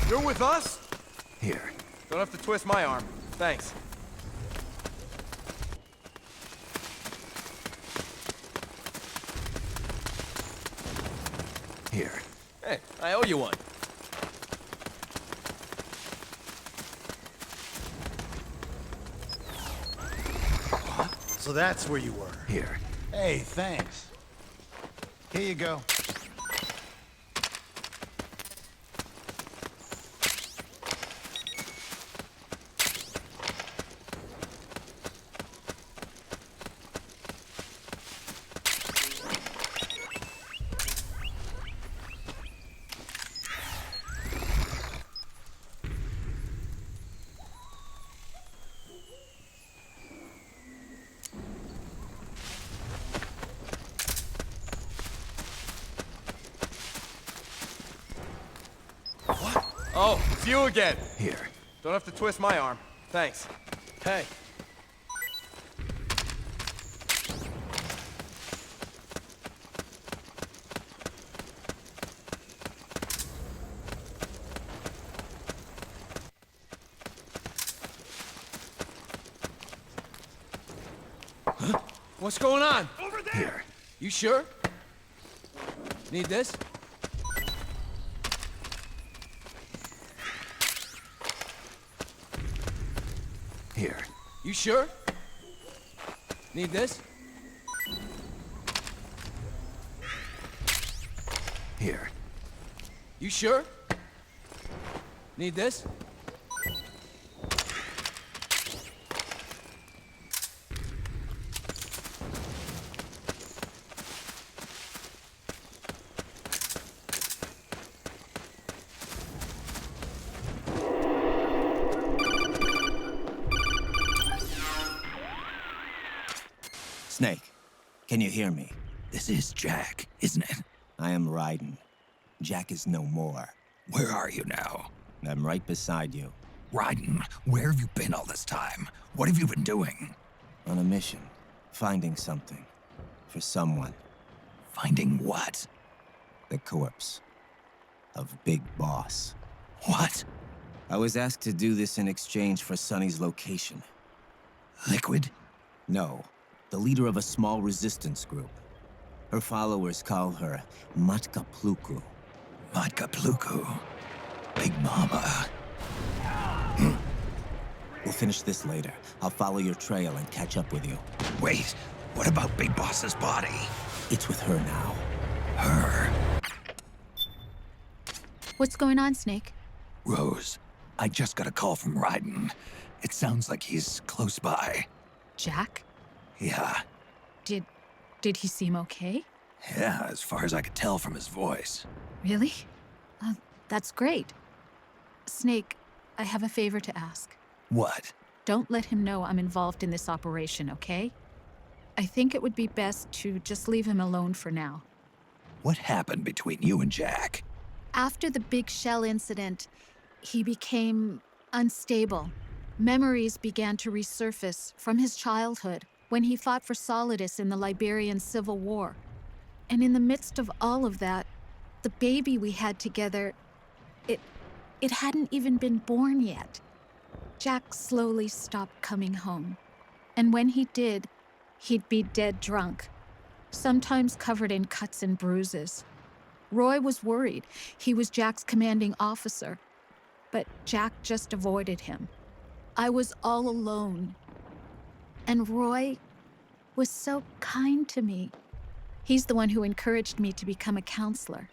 You're with us? Here. Don't have to twist my arm. Thanks. Here. Hey, I owe you one. So that's where you were. Here. Hey, thanks. Here you go. Oh, it's you again. Here. Don't have to twist my arm. Thanks. Hey. Huh? What's going on? Over there! Here. You sure? Need this? Here. You sure? Need this? Here. You sure? Need this? Snake, can you hear me? This is Jack, isn't it? I am Raiden. Jack is no more. Where are you now? I'm right beside you. Raiden, where have you been all this time? What have you been doing? On a mission. Finding something. For someone. Finding what? The corpse. Of Big Boss. What? I was asked to do this in exchange for Sonny's location. Liquid? No. The leader of a small resistance group. Her followers call her Matka Pluku. Matka Pluku. Big Mama. We'll finish this later. I'll follow your trail and catch up with you. Wait, what about Big Boss's body? It's with her now. Her? What's going on, Snake? Rose, I just got a call from Raiden. It sounds like he's close by. Jack? Yeah. Did he seem okay? Yeah, as far as I could tell from his voice. Really? That's great. Snake, I have a favor to ask. What? Don't let him know I'm involved in this operation, okay? I think it would be best to just leave him alone for now. What happened between you and Jack? After the big shell incident, he became unstable. Memories began to resurface from his childhood when he fought for Solidus in the Liberian Civil War. And in the midst of all of that, the baby we had together, it hadn't even been born yet. Jack slowly stopped coming home. And when he did, he'd be dead drunk, sometimes covered in cuts and bruises. Roy was worried. He was Jack's commanding officer. But Jack just avoided him. I was all alone. And Roy was so kind to me. He's the one who encouraged me to become a counselor.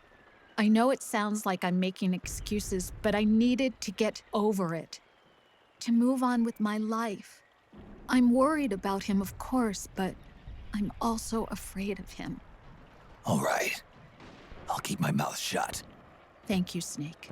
I know it sounds like I'm making excuses, but I needed to get over it. To move on with my life. I'm worried about him, of course, but I'm also afraid of him. All right. I'll keep my mouth shut. Thank you, Snake.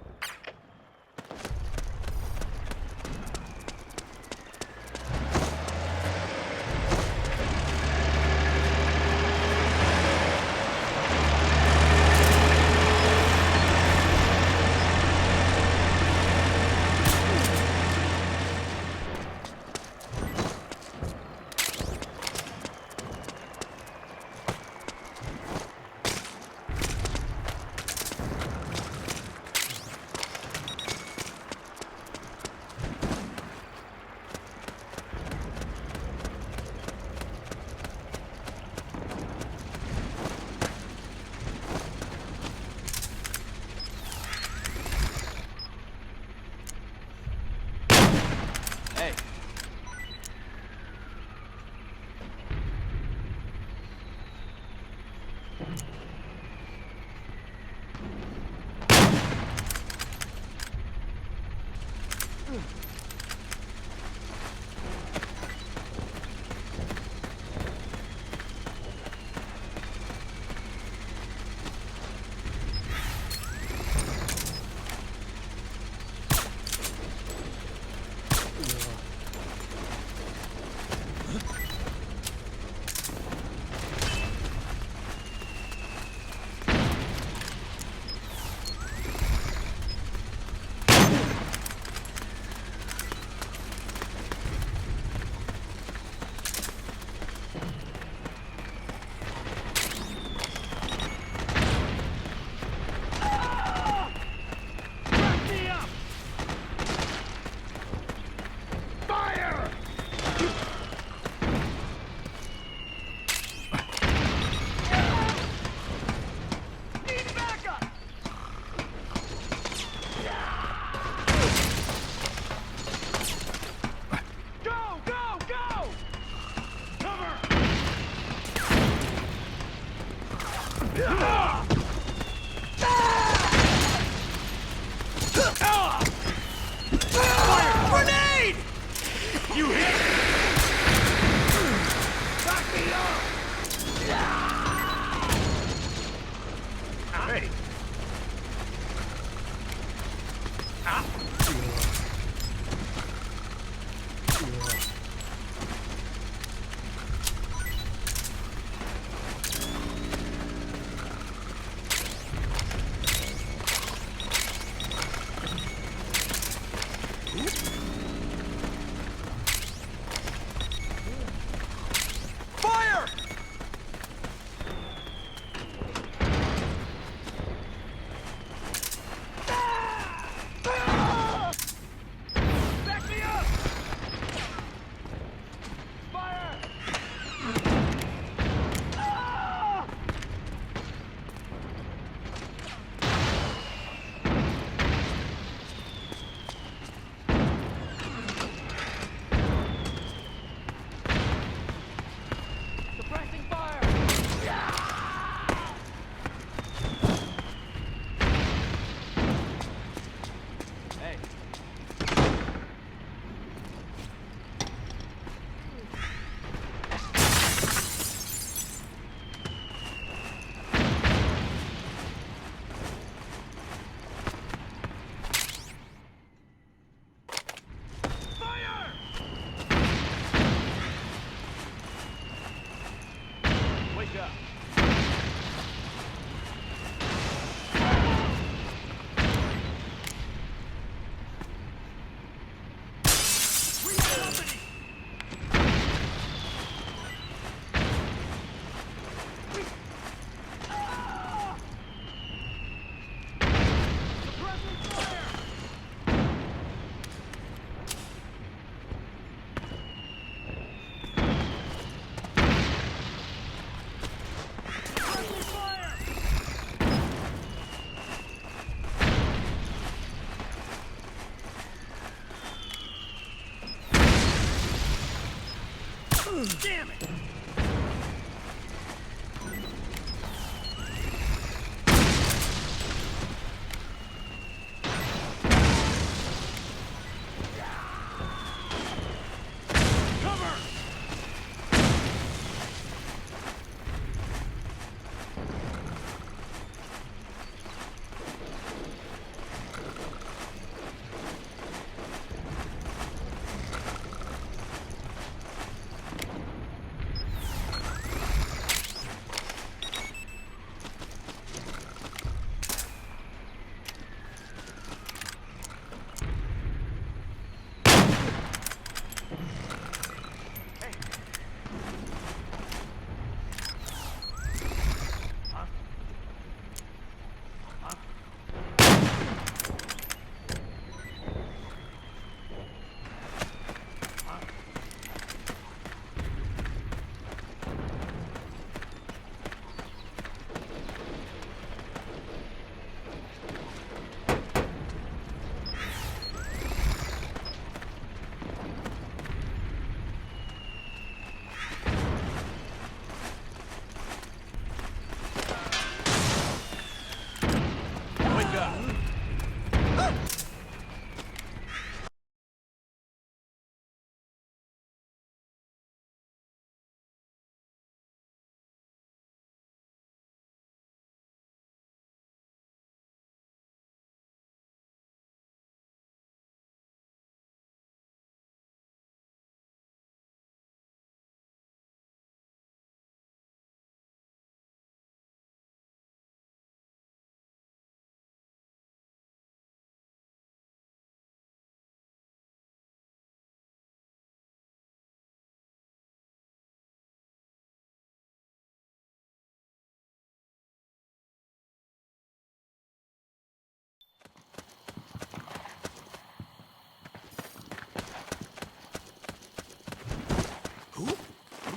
Damn it!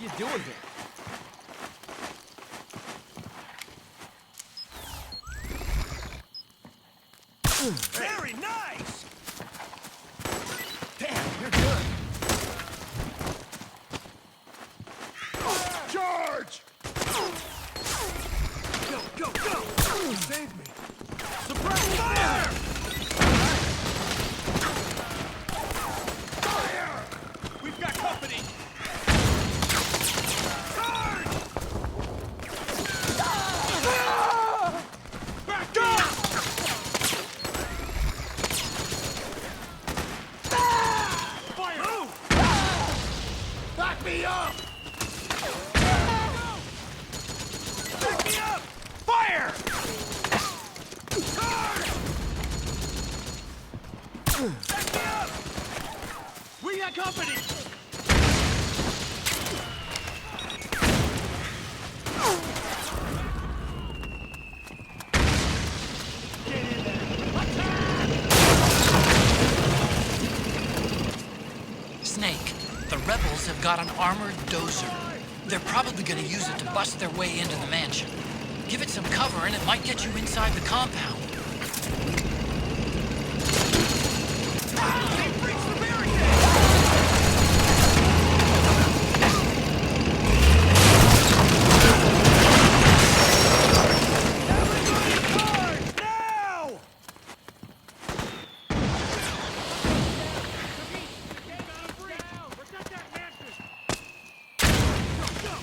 you doing here? Very nice! Damn, you're good. Charge! Go, go, go! You saved me. Suppress fire! We've got company. Charge! Back up! Fire! Move! Back me up! Back me up! Fire! Charge! Back me up! We got company! Get in there! Attack! Snake, the rebels have got an armored dozer. They're probably gonna use it to bust their way into the mansion. Give it some cover and it might get you inside the compound. They breached the barricade! Everybody charge! Now! Protect that mansion! Go!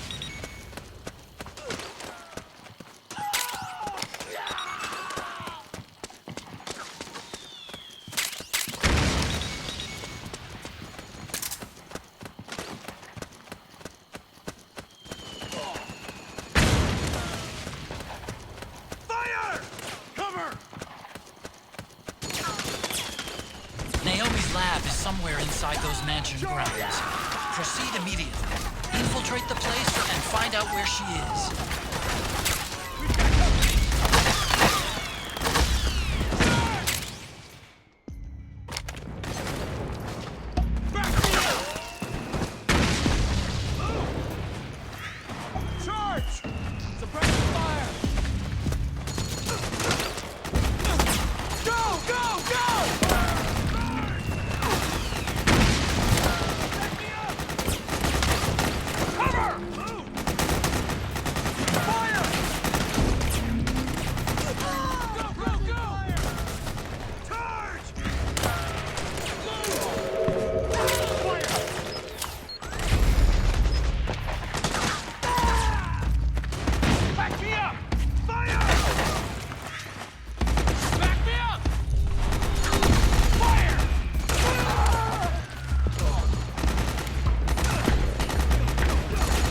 Fire! Cover! Naomi's lab is somewhere inside those mansion grounds. Proceed immediately. Infiltrate the place and find out where she is. Back me up! Charge! Suppress the fire. Go! Go! Go! Back me up! Cover! Move! Fire! Go! Go! Go! Charge! Move! Fire! Back me up! Fire! Back me up! Fire!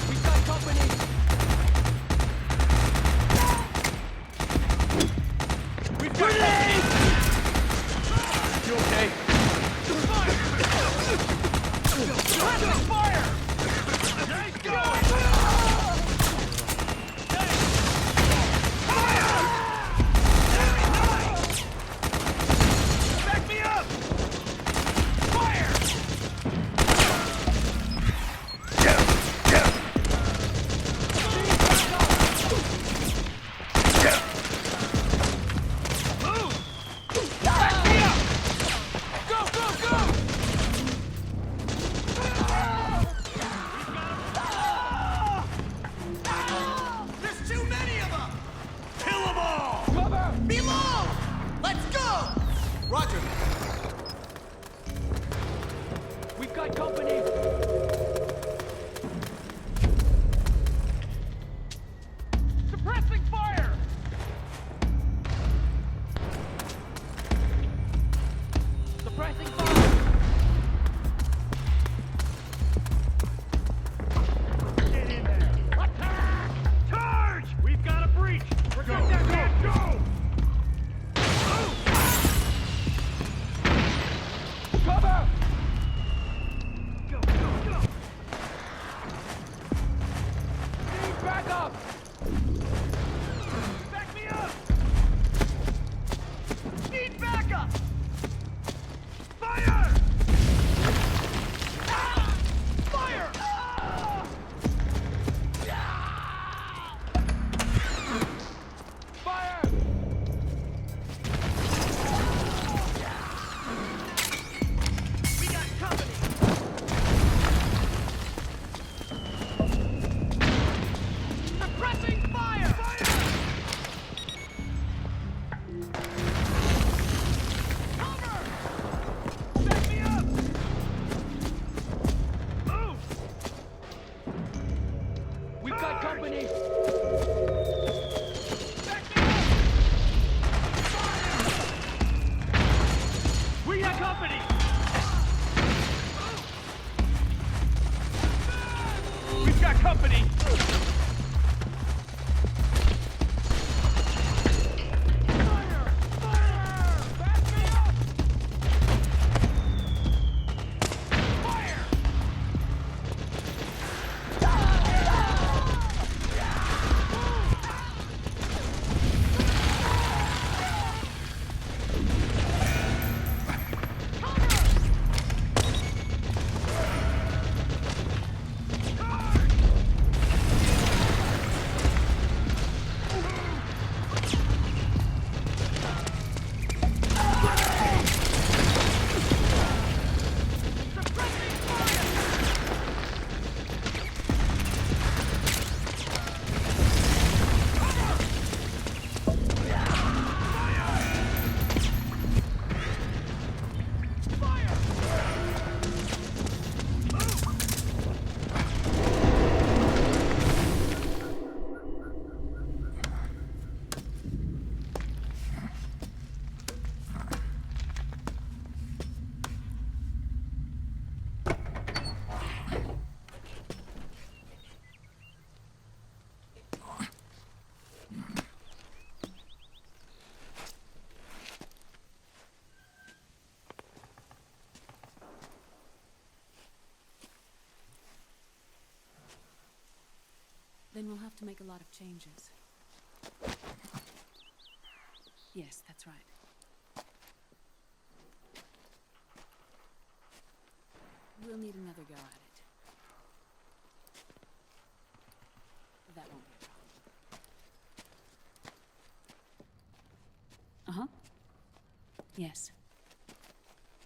We've got company. We've got company. You okay? Fire! Fire! Nice going! Fire! Very nice! Back me up! Fire! Move! Back me up! Go, go, go! There's too many of them! Kill them all! Cover. Below! Let's go! Roger. We've got company. Suppressing fire! Suppressing fire. Get in there! Attack! Charge! We've got a breach! Protect that man! Go! Move! got company! We got company! We've got company! Then we'll have to make a lot of changes. Yes, that's right. We'll need another go at it. That won't be a problem. Uh-huh. Yes.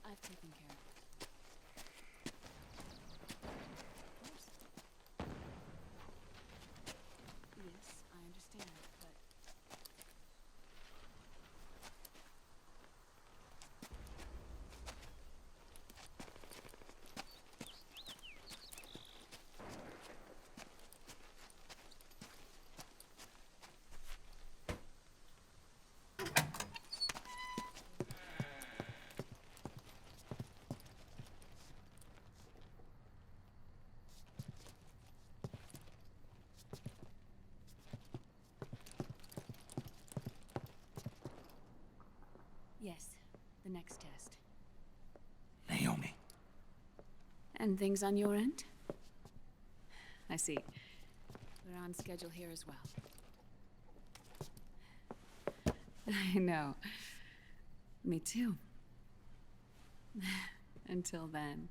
I've taken care of it. Yes, I understand, but... Yes, the next test. Naomi. And things on your end? I see. We're on schedule here as well. I know. Me too. Until then.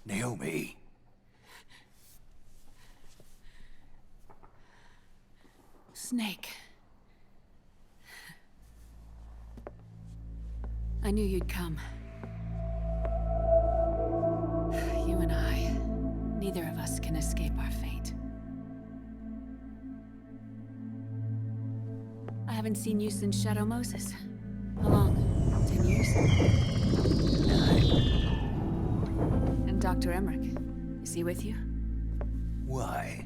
Naomi. Snake. I knew you'd come. You and I, neither of us can escape our fate. I haven't seen you since Shadow Moses. How long? 10 years? 9. And Dr. Emmerich, is he with you? Why?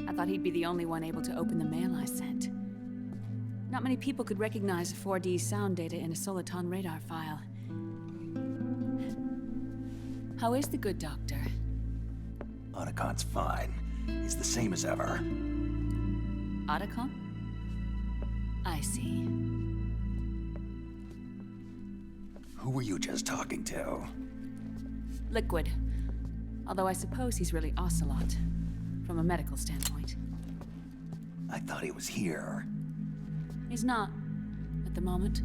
I thought he'd be the only one able to open the mail I sent. Not many people could recognize 4D sound data in a Soliton radar file. How is the good doctor? Otacon's fine. He's the same as ever. Otacon? I see. Who were you just talking to? Liquid. Although I suppose he's really Ocelot, from a medical standpoint. I thought he was here. He's not, at the moment.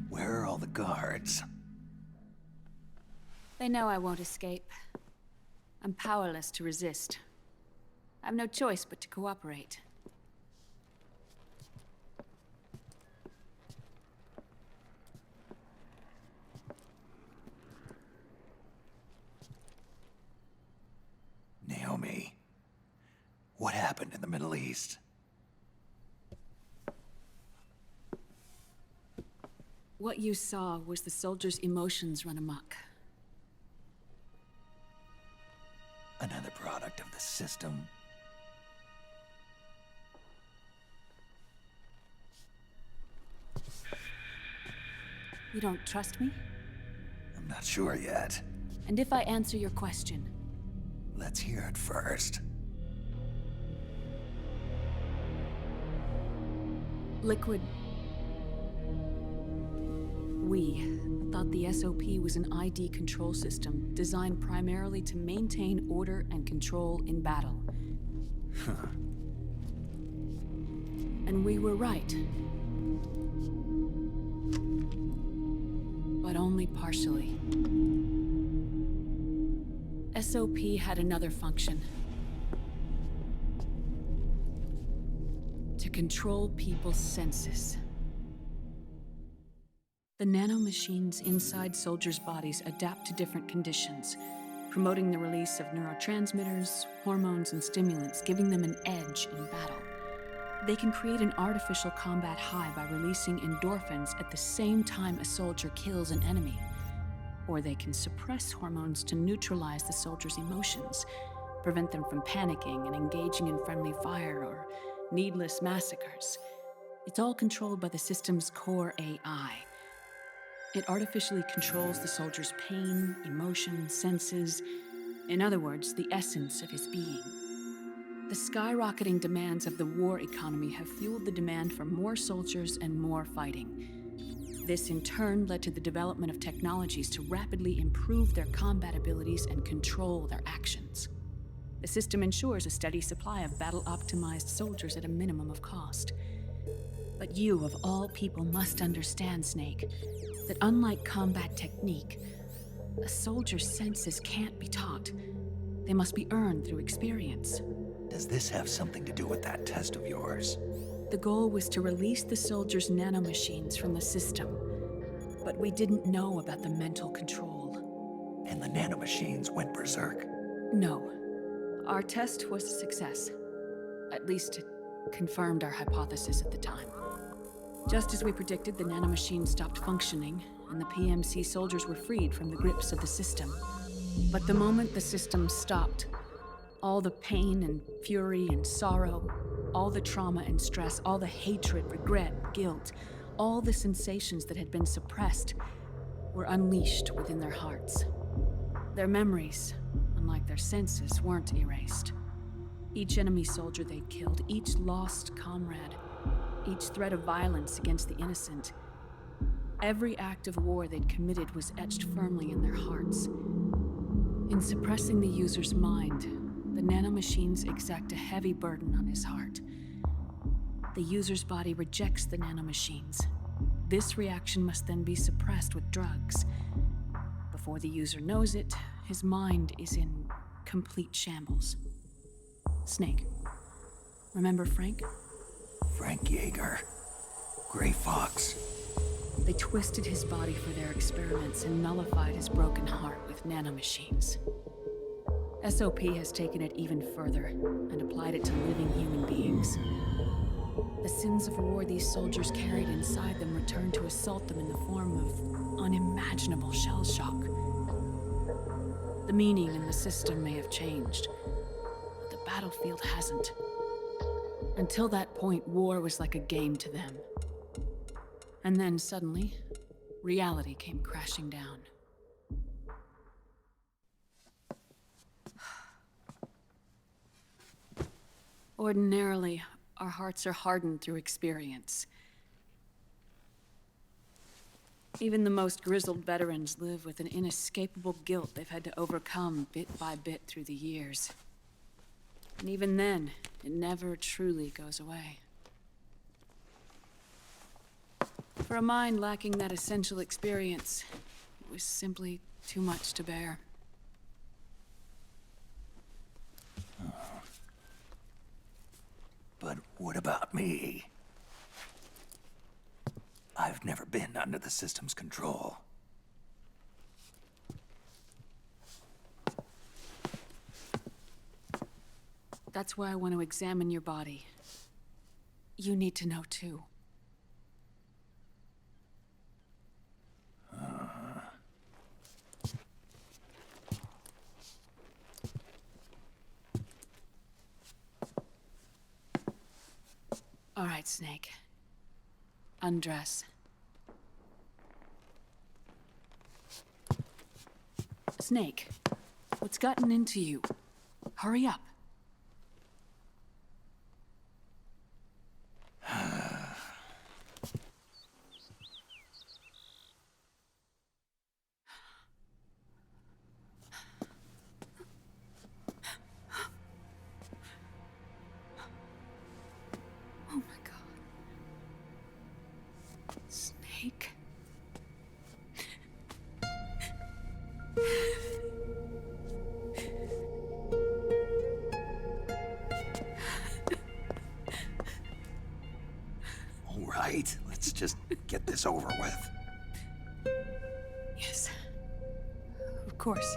Where are all the guards? They know I won't escape. I'm powerless to resist. I've no choice but to cooperate. Naomi, what happened in the Middle East? What you saw was the soldiers' emotions run amok. Another product of the system. You don't trust me? I'm not sure yet. And if I answer your question, Let's hear it first. Liquid... We thought the SOP was an ID control system designed primarily to maintain order and control in battle. And we were right. But only partially. SOP had another function. To control people's senses. The nanomachines inside soldiers' bodies adapt to different conditions, promoting the release of neurotransmitters, hormones, and stimulants, giving them an edge in battle. They can create an artificial combat high by releasing endorphins at the same time a soldier kills an enemy. Or they can suppress hormones to neutralize the soldier's emotions, prevent them from panicking and engaging in friendly fire or needless massacres. It's all controlled by the system's core AI. It artificially controls the soldier's pain, emotion, senses, in other words, the essence of his being. The skyrocketing demands of the war economy have fueled the demand for more soldiers and more fighting. This in turn led to the development of technologies to rapidly improve their combat abilities and control their actions. The system ensures a steady supply of battle-optimized soldiers at a minimum of cost. But you, of all people, must understand, Snake, that unlike combat technique, a soldier's senses can't be taught. They must be earned through experience. Does this have something to do with that test of yours? The goal was to release the soldiers' nanomachines from the system, but we didn't know about the mental control. And the nanomachines went berserk? No. Our test was a success. At least it confirmed our hypothesis at the time. Just as we predicted, the nanomachines stopped functioning, and the PMC soldiers were freed from the grips of the system. But the moment the system stopped, all the pain and fury and sorrow, all the trauma and stress, all the hatred, regret, guilt, all the sensations that had been suppressed were unleashed within their hearts. Their memories, unlike their senses, weren't erased. Each enemy soldier they'd killed, each lost comrade, each threat of violence against the innocent, every act of war they'd committed was etched firmly in their hearts. In suppressing the user's mind, the nanomachines exact a heavy burden on his heart. The user's body rejects the nanomachines. This reaction must then be suppressed with drugs. Before the user knows it, his mind is in complete shambles. Snake. Remember Frank? Frank Yeager. Gray Fox. They twisted his body for their experiments and nullified his broken heart with nanomachines. SOP has taken it even further and applied it to living human beings. The sins of war these soldiers carried inside them returned to assault them in the form of unimaginable shell shock. The meaning in the system may have changed, but the battlefield hasn't. Until that point, war was like a game to them. And then suddenly, reality came crashing down. Ordinarily, our hearts are hardened through experience. Even the most grizzled veterans live with an inescapable guilt they've had to overcome bit by bit through the years. And even then, it never truly goes away. For a mind lacking that essential experience, it was simply too much to bear. But what about me? I've never been under the system's control. That's why I want to examine your body. You need to know too. All right, Snake. Undress. Snake, what's gotten into you? Hurry up. Oh my God. Snake. All right, let's just get this over with. Yes. Of course.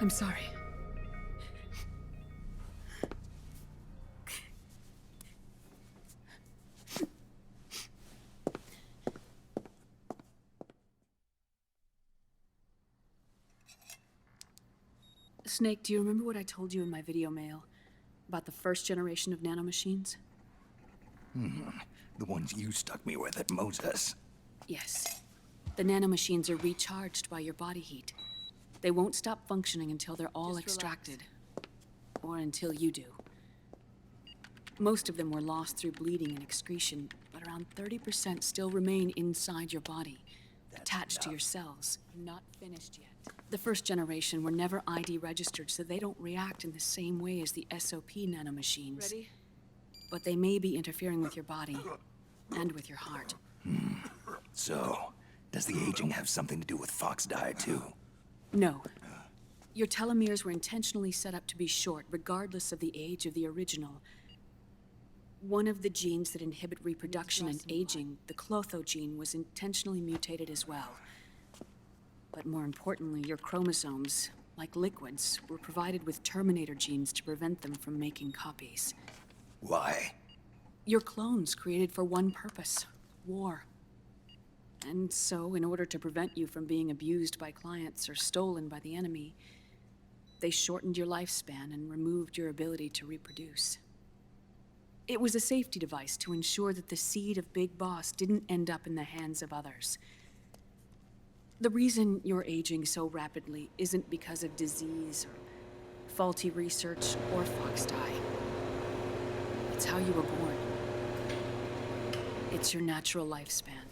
I'm sorry. Snake, do you remember what I told you in my video mail about the first generation of nanomachines? The ones you stuck me with at Moses. Yes. The nanomachines are recharged by your body heat. They won't stop functioning until they're all extracted. Or until you do. Most of them were lost through bleeding and excretion, but around 30% still remain inside your body, attached to your cells. Not finished yet. The first generation were never ID registered, so they don't react in the same way as the SOP nanomachines. Ready? But they may be interfering with your body, and with your heart. So, does the aging have something to do with Fox diet too? No. Your telomeres were intentionally set up to be short, regardless of the age of the original. One of the genes that inhibit reproduction and aging, the Clotho gene, was intentionally mutated as well. But more importantly, your chromosomes, like liquids, were provided with terminator genes to prevent them from making copies. Why? Your clones created for one purpose: war. And so, in order to prevent you from being abused by clients or stolen by the enemy, they shortened your lifespan and removed your ability to reproduce. It was a safety device to ensure that the seed of Big Boss didn't end up in the hands of others. The reason you're aging so rapidly isn't because of disease or faulty research or Fox dye. It's how you were born. It's your natural lifespan.